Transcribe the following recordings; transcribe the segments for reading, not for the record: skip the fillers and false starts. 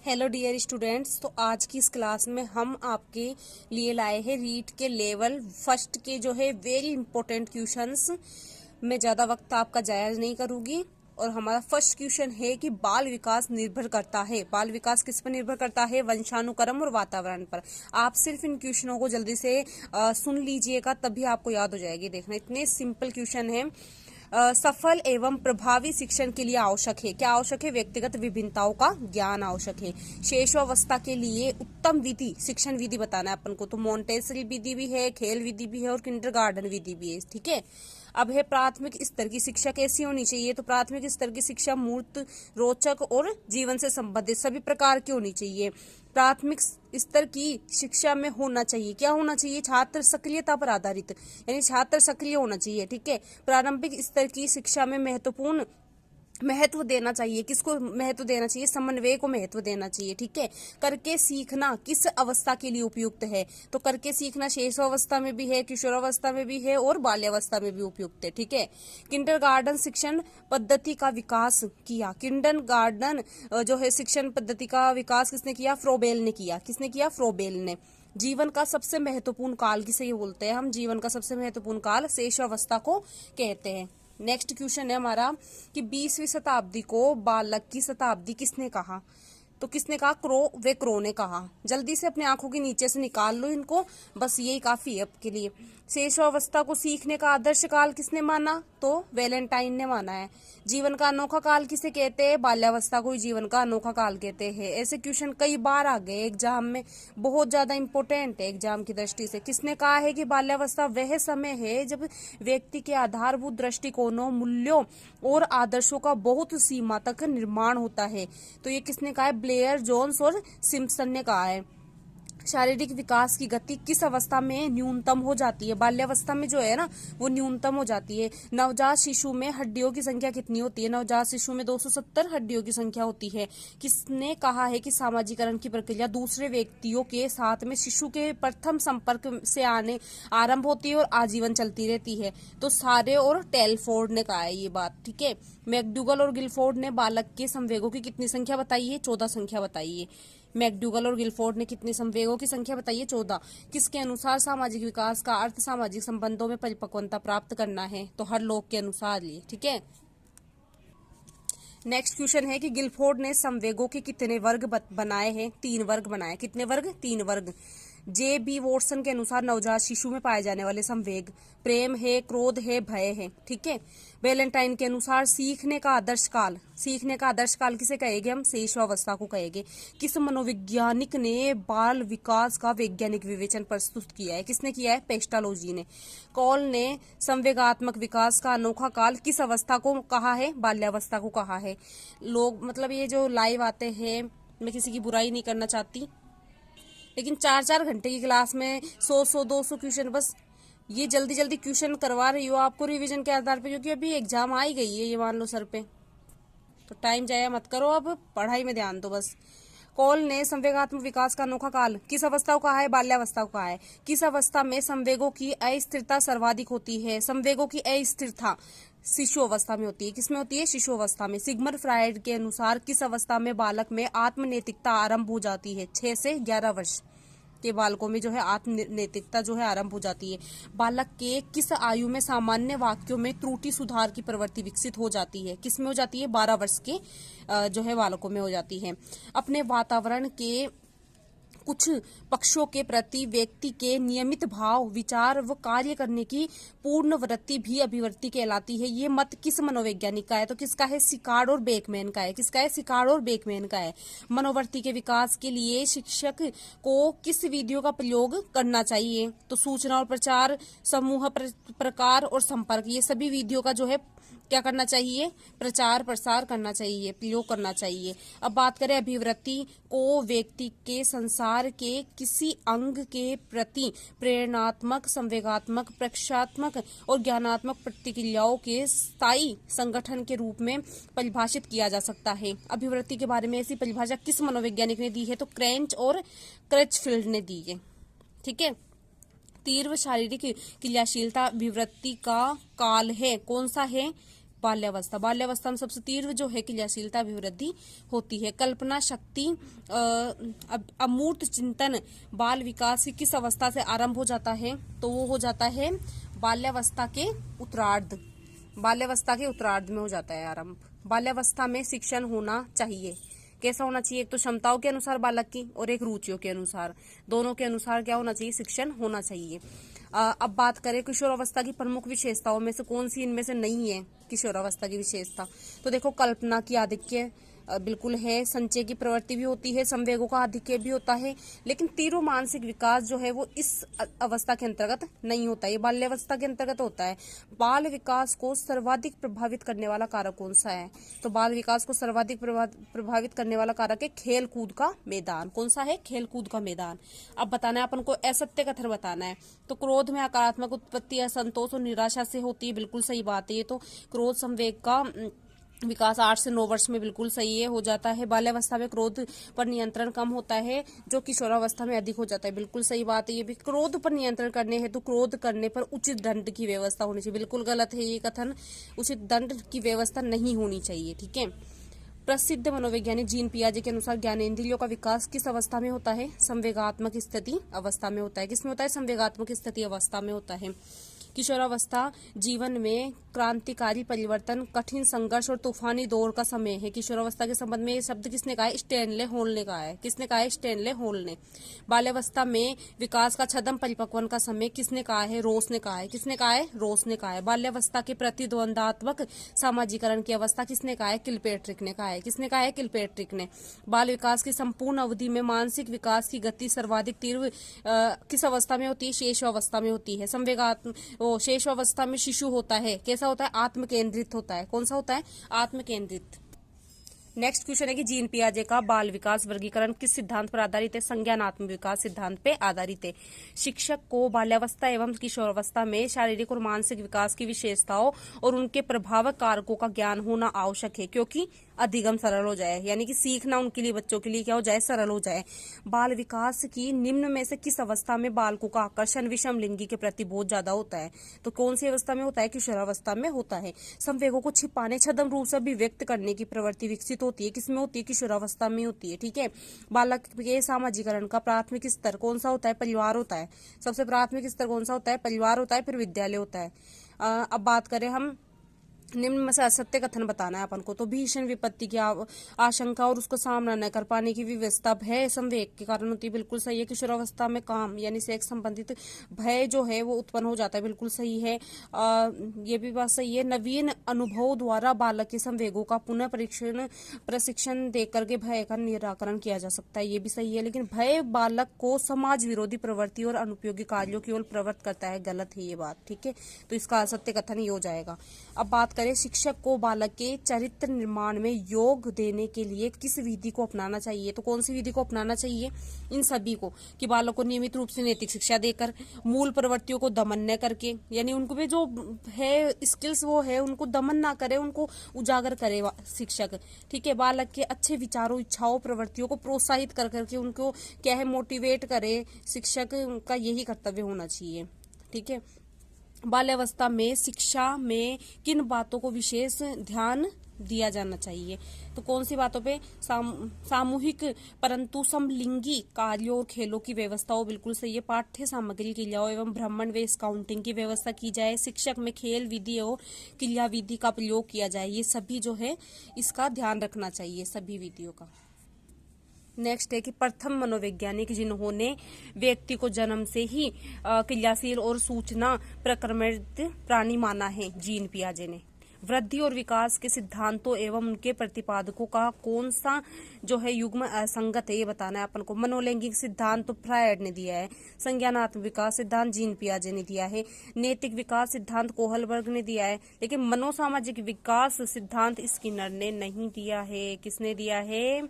Hello dear students. तो आज की इस क्लास में हम आपके लिए लाए हैं रीट के लेवल फर्स्ट के जो है वेरी इंपॉर्टेंट क्वेश्चंस। मैं ज़्यादा वक्त आपका जाया नहीं करूँगी और हमारा फर्स्ट क्वेश्चन है कि बाल विकास निर्भर करता है। बाल विकास किस पर निर्भर करता है? वंशानुक्रम और वातावरण पर। आप सिर्फ इन क्वेश्चनों को जल्दी से सुन लीजिएगा, तभी आपको याद हो जाएगी। देखना, इतने सिंपल क्वेश्चन है। सफल एवं प्रभावी शिक्षण के लिए आवश्यक है, क्या आवश्यक है? व्यक्तिगत विभिन्नताओं का ज्ञान आवश्यक है। शेषावस्था के लिए उत्तम विधि, शिक्षण विधि बताना है अपन को। तो मोंटेसरी विधि भी है, खेल विधि भी है और किंडरगार्टन विधि भी है। ठीक है। अब है प्राथमिक स्तर की शिक्षा कैसी होनी चाहिए? तो प्राथमिक स्तर की शिक्षा मूर्त, रोचक और जीवन से संबंधित सभी प्रकार की होनी चाहिए। प्राथमिक स्तर की शिक्षा में होना चाहिए, क्या होना चाहिए? छात्र सक्रियता पर आधारित, यानी छात्र सक्रिय होना चाहिए। ठीक है। प्रारंभिक स्तर की शिक्षा में महत्व देना चाहिए। किसको महत्व देना चाहिए? समन्वय को महत्व देना चाहिए। ठीक है। करके सीखना किस अवस्था के लिए उपयुक्त है? तो करके सीखना शेषावस्था में भी है, किशोरावस्था में भी है और बाल्यावस्था में भी उपयुक्त है। ठीक है। किंडरगार्टन शिक्षण पद्धति का विकास किया। किंडरगार्टन जो है शिक्षण पद्धति का विकास किसने किया? फ्रोबेल ने किया। किसने किया? फ्रोबेल ने। जीवन का सबसे महत्वपूर्ण काल किसे बोलते हैं हम? जीवन का सबसे महत्वपूर्ण काल शेषावस्था को कहते हैं। नेक्स्ट क्वेश्चन है हमारा कि 20वीं शताब्दी को बालक की शताब्दी किसने कहा? तो किसने कहा? क्रो ने कहा। जल्दी से अपने आंखों के नीचे से निकाल लो इनको, बस यही काफी है आपके लिए। शेषावस्था को सीखने का आदर्श काल किसने माना? तो वैलेंटाइन ने माना है। जीवन का अनोखा काल किसे कहते हैं? बाल्यावस्था को ही जीवन का अनोखा काल कहते हैं। ऐसे क्वेश्चन कई बार आ गए एग्जाम में, बहुत ज्यादा इंपॉर्टेंट है एग्जाम की दृष्टि से। किसने कहा है कि बाल्यावस्था वह समय है जब व्यक्ति के आधारभूत दृष्टिकोणों, मूल्यों और आदर्शों का बहुत सीमा तक निर्माण होता है? तो ये किसने कहा है? ब्लेयर, जोन्स और सिम्पसन ने कहा है। शारीरिक विकास की गति किस अवस्था में न्यूनतम हो जाती है? बाल्यावस्था में जो है ना, वो न्यूनतम हो जाती है। नवजात शिशु में हड्डियों की संख्या कितनी होती है? नवजात शिशु में 270 हड्डियों की संख्या होती है। किसने कहा है कि सामाजिकरण की प्रक्रिया दूसरे व्यक्तियों के साथ में शिशु के प्रथम संपर्क से आरंभ होती है और आजीवन चलती रहती है? तो सारे और टेलफोर्ड ने कहा है ये बात। ठीक है। मैकडूगल और गिलफोर्ड ने बालक के संवेगों की कितनी संख्या बताई है? 14 संख्या बताई है। मैकडूगल और गिलफोर्ड ने कितने संवेगों की संख्या बताइए? 14। किसके अनुसार सामाजिक विकास का अर्थ सामाजिक संबंधों में परिपक्वता प्राप्त करना है? तो हर लोग के अनुसार लिए। ठीक है। नेक्स्ट क्वेश्चन है कि गिलफोर्ड ने संवेगों के कितने वर्ग बनाए हैं? 3 वर्ग बनाए। कितने वर्ग? 3 वर्ग। जे बी वॉटसन के अनुसार नवजात शिशु में पाए जाने वाले संवेग प्रेम है, क्रोध है, भय है। ठीक है। वैलेंटाइन के अनुसार सीखने का आदर्श काल किसे कहेंगे हम? शेषावस्था को कहेंगे। किस मनोवैज्ञानिक ने बाल विकास का वैज्ञानिक विवेचन प्रस्तुत किया है? किसने किया है? पेस्टालोजी ने। कॉल ने संवेगात्मक विकास का अनोखा काल किस अवस्था को कहा है? बाल्यावस्था को कहा है। लोग मतलब ये जो लाइव आते हैं, मैं किसी की बुराई नहीं करना चाहती, लेकिन 4-4 घंटे की क्लास में 100-200 क्वेश्चन, बस ये जल्दी जल्दी क्वेश्चन करवा रही हो आपको रिवीजन के आधार पे, क्योंकि अभी एग्जाम आ ही गई है, ये मान लो सर पे। तो टाइम जाया मत करो, अब पढ़ाई में ध्यान दो बस। कॉल ने संवेगात्मक विकास का अनोखा काल किस अवस्था को कहा है? बाल्यावस्था को कहा है। किस अवस्था में संवेगों की अस्थिरता सर्वाधिक होती है? संवेगों की अस्थिरता शिशु अवस्था में होती है। किसमें होती है? शिशु अवस्था में। सिगमंड फ्राइड के अनुसार किस अवस्था में बालक में आत्म नैतिकता आरंभ हो जाती है? 6 से 11 वर्ष के बालकों में जो है आत्म नैतिकता जो है आरंभ हो जाती है। बालक के किस आयु में सामान्य वाक्यों में त्रुटि सुधार की प्रवृत्ति विकसित हो जाती है? किसमें हो जाती है? 12 वर्ष के जो है बालकों में हो जाती है। अपने वातावरण के कुछ पक्षों के प्रति व्यक्ति के नियमित भाव, विचार व कार्य करने की पूर्ण वृत्ति भी अभिवृत्ति कहलाती है। ये मत किस मनोवैज्ञानिक का है? तो किसका है? सिकार्ड और बेकमैन का है। किसका है? सिकार्ड और बेकमैन का है। मनोवृत्ति के विकास के लिए शिक्षक को किस विधियों का प्रयोग करना चाहिए? तो सूचना और प्रचार, समूह प्रकार और संपर्क, ये सभी विधियों का जो है क्या करना चाहिए? प्रचार प्रसार करना चाहिए, प्रयोग करना चाहिए। अब बात करें अभिवृत्ति को व्यक्ति के संसार के किसी अंग के प्रति प्रेरणात्मक, संवेगात्मक, प्रेक्षात्मक और ज्ञानात्मक प्रतिक्रियाओं के स्थायी संगठन के रूप में परिभाषित किया जा सकता है। अभिवृत्ति के बारे में ऐसी परिभाषा किस मनोवैज्ञानिक ने दी है? तो क्रेंच और क्रचफील्ड ने दी है। ठीक है। तीव्र शारीरिक क्रियाशीलता अभिवृत्ति का काल है। कौन सा है? बाल्यावस्था, बाल्यावस्था में सबसे तीव्र जो है क्रियाशीलता अभिवृद्धि होती है। कल्पना शक्ति, अमूर्त चिंतन बाल विकास की किस अवस्था से आरंभ हो जाता है? तो वो हो जाता है बाल्यावस्था के उत्तरार्ध, बाल्यावस्था के उत्तरार्ध में हो जाता है आरंभ। बाल्यावस्था में शिक्षण होना चाहिए। कैसा होना चाहिए? एक तो क्षमताओं के अनुसार बालक की और एक रुचियों के अनुसार, दोनों के अनुसार क्या होना चाहिए? शिक्षण होना चाहिए। अब बात करें किशोरावस्था की प्रमुख विशेषताओं में से कौन सी इनमें से नहीं है किशोरावस्था की विशेषता? तो देखो, कल्पना की आधिक्य बिल्कुल है, संचय की प्रवृत्ति भी होती है, संवेगों का आधिक्य भी होता है, लेकिन तीव्र मानसिक विकास जो है वो इस अवस्था के अंतर्गत नहीं होता है, ये बाल्यावस्था के अंतर्गत होता है। बाल विकास को सर्वाधिक प्रभावित करने वाला कारक कौन सा है? तो बाल विकास को सर्वाधिक प्रभावित करने वाला कारक है खेल कूद का मैदान। कौन सा है? खेल कूद का मैदान। अब बताना है अपन को, असत्य कथन बताना है। तो क्रोध में नकारात्मक उत्पत्ति असंतोष और निराशा से होती है, बिल्कुल सही बात है ये तो। क्रोध संवेग का विकास 8 से 9 वर्ष में बिल्कुल सही है, हो जाता है। बाल्यावस्था में क्रोध पर नियंत्रण कम होता है जो किशोरावस्था में अधिक हो जाता है, बिल्कुल सही बात है ये भी। क्रोध पर नियंत्रण करने हेतु क्रोध करने पर उचित दंड की व्यवस्था होनी चाहिए, बिल्कुल गलत है ये कथन, उचित दंड की व्यवस्था नहीं होनी चाहिए, ठीक है। प्रसिद्ध मनोवैज्ञानिक जीन पियाजे के अनुसार ज्ञानेंद्रियों का विकास किस अवस्था में होता है? संवेगात्मक स्थिति अवस्था में होता है। किसमें होता है? संवेगात्मक स्थिति अवस्था में होता है। किशोरावस्था जीवन में क्रांतिकारी परिवर्तन, कठिन संघर्ष और तूफानी दौर का समय है। किशोरावस्था के संबंध में ये शब्द किसने कहा है? स्टैनले हॉल ने कहा है। किसने कहा है? स्टैनले हॉल ने। बाल्यावस्था में विकास का छद्म परिपक्वन का समय किसने कहा है? रोस ने कहा है। किसने कहा है? रोस ने कहा है। बाल्यावस्था के प्रतिद्वंदात्मक सामाजिकरण की अवस्था किसने कहा है? किलपेट्रिक ने कहा है। किसने कहा है? किलपेट्रिक ने। बाल विकास की संपूर्ण अवधि में मानसिक विकास की गति सर्वाधिक तीव्र किस अवस्था में होती है? शेष अवस्था में होती है। संवेगात्मक शेष अवस्था में शिशु होता है, कैसा होता है? आत्म केंद्रित होता है। कौन सा होता है? आत्म केंद्रित। नेक्स्ट क्वेश्चन है कि जीन पियाजे का बाल विकास वर्गीकरण किस सिद्धांत पर आधारित है? संज्ञानात्मक विकास सिद्धांत पे आधारित है। शिक्षक को बाल्यावस्था एवं किशोरावस्था में शारीरिक और मानसिक विकास की विशेषताओं और उनके प्रभावक कारकों का ज्ञान होना आवश्यक है, क्योंकि अधिगम सरल हो जाए, यानी कि सीखना उनके लिए, बच्चों के लिए क्या हो जाए? सरल हो जाए। बाल विकास की निम्न में से किस अवस्था में बालकों का आकर्षण विषम लिंगी के प्रति बहुत ज्यादा होता है? तो कौन सी अवस्था में होता है? किशोरावस्था में होता है। संवेगों को छिपाने, छद्म रूप से अभिव्यक्त करने की प्रवृत्ति विकसित होती है, किसमें होती है? किशोरावस्था में होती है, ठीक है। बालक के सामाजिकरण का प्राथमिक स्तर कौन सा होता है? परिवार होता है। सबसे प्राथमिक स्तर कौन सा होता है? परिवार होता है, फिर विद्यालय होता है। अब बात करें हम, निम्न में से असत्य कथन बताना है अपन को। तो भीषण विपत्ति की आशंका और उसका सामना न कर पाने की व्यवस्था भय संवेग के कारण होती है, बिल्कुल सही है। किशोरावस्था में काम यानी सेक्स संबंधित भय जो है वो उत्पन्न हो जाता है, बिल्कुल सही है। ये भी बात सही है। नवीन अनुभव द्वारा बालक के संवेगों का पुनः प्रशिक्षण दे करके भय का निराकरण किया जा सकता है, ये भी सही है। लेकिन भय बालक को समाज विरोधी प्रवृत्ति और अनुपयोगी कार्यों की ओर प्रवृत्त करता है, गलत है ये बात, ठीक है। तो इसका असत्य कथन ही हो जाएगा। अब बात करें शिक्षक को बालक के चरित्र निर्माण में योग देने के लिए किस विधि को अपनाना चाहिए? तो कौन सी विधि को अपनाना चाहिए? इन सभी को, कि बालक को नियमित रूप से नैतिक शिक्षा देकर, मूल प्रवृत्तियों को दमन न करके, यानी उनको भी जो है स्किल्स वो है उनको दमन ना करे, उनको उजागर करे शिक्षक, ठीक है। बालक के अच्छे विचारों, इच्छाओं, प्रवृत्तियों को प्रोत्साहित कर करके उनको क्या है? मोटिवेट करे। शिक्षक का यही कर्तव्य होना चाहिए, ठीक है। बाल्यावस्था में शिक्षा में किन बातों को विशेष ध्यान दिया जाना चाहिए? तो कौन सी बातों पे? सामूहिक परंतु समलिंगी कार्यों और खेलों की व्यवस्था हो, बिल्कुल सही है। पाठ्य सामग्री, क्रियाओं एवं भ्रमण व स्काउटिंग की व्यवस्था की जाए। शिक्षक में खेल विधि और क्रिया विधि का प्रयोग किया जाए, ये सभी जो है इसका ध्यान रखना चाहिए, सभी विधियों का। नेक्स्ट है कि प्रथम मनोवैज्ञानिक जिन्होंने व्यक्ति को जन्म से ही क्रियाशील और सूचना प्रक्रमित प्राणी माना है, जीन पियाजे ने। वृद्धि और विकास के सिद्धांतों एवं उनके प्रतिपादकों का कौन सा जो है युग्म असंगत है, ये बताना है अपन को। मनोलैंगिक सिद्धांत तो फ्रायड ने दिया है। संज्ञानात्मक विकास सिद्धांत जीन पियाजे ने दिया है। नैतिक विकास सिद्धांत कोहलबर्ग ने दिया है। लेकिन मनोसामाजिक विकास सिद्धांत स्किनर ने नहीं दिया है। किसने दिया है?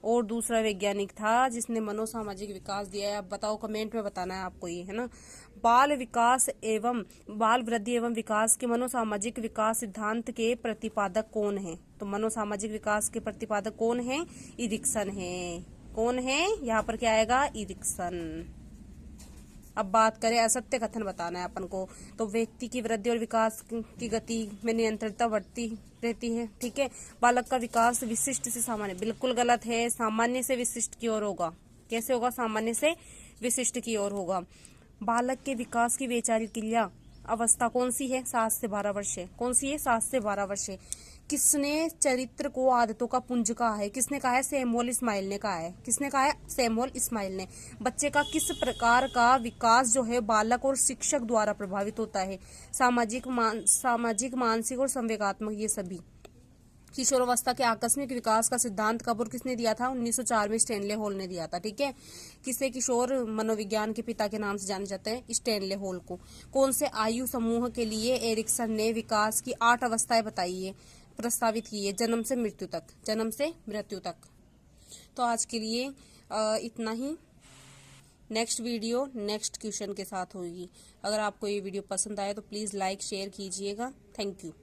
और दूसरा वैज्ञानिक था जिसने मनोसामाजिक विकास दिया है। अब बताओ, कमेंट में बताना है आपको, ये है ना। बाल विकास एवं बाल वृद्धि एवं विकास के मनोसामाजिक विकास सिद्धांत के प्रतिपादक कौन है? तो मनोसामाजिक विकास के प्रतिपादक कौन है? इरिक्सन है। कौन है? यहाँ पर क्या आएगा? इरिक्सन। अब बात करें असत्य कथन बताना है अपन को, तो व्यक्ति की वृद्धि और विकास की गति में निरंतरता बढ़ती रहती है। ठीक है, बालक का विकास विशिष्ट से सामान्य, बिल्कुल गलत है, सामान्य से विशिष्ट की ओर होगा। कैसे होगा? सामान्य से विशिष्ट की ओर होगा। बालक के विकास की वैचारिक क्रिया अवस्था कौन सी है? 7 से 12 वर्ष है। कौन सी है? 7 से 12 वर्ष है। किसने चरित्र को आदतों का पुंज कहा है? किसने कहा है? सैमुअल इस्माइल ने कहा है। किसने कहा है? सैमुअल इस्माइल ने। बच्चे का किस प्रकार का विकास जो है बालक और शिक्षक द्वारा प्रभावित होता है? सामाजिक, मानसिक और संवेगात्मक, ये सभी। किशोरावस्था के आकस्मिक विकास का सिद्धांत कब और किसने दिया था? 1904 में स्टैनले हॉल ने दिया था। ठीक है, किसे किशोर मनोविज्ञान के पिता के नाम से जाने जाते हैं? स्टैनले हॉल को। कौन से आयु समूह के लिए एरिक्सन ने विकास की 8 अवस्थाएं बताई है, प्रस्तावित की है? जन्म से मृत्यु तक। जन्म से मृत्यु तक। तो आज के लिए इतना ही। नेक्स्ट वीडियो नेक्स्ट क्वेश्चन के साथ होगी। अगर आपको ये वीडियो पसंद आए तो प्लीज़ लाइक शेयर कीजिएगा। Thank you.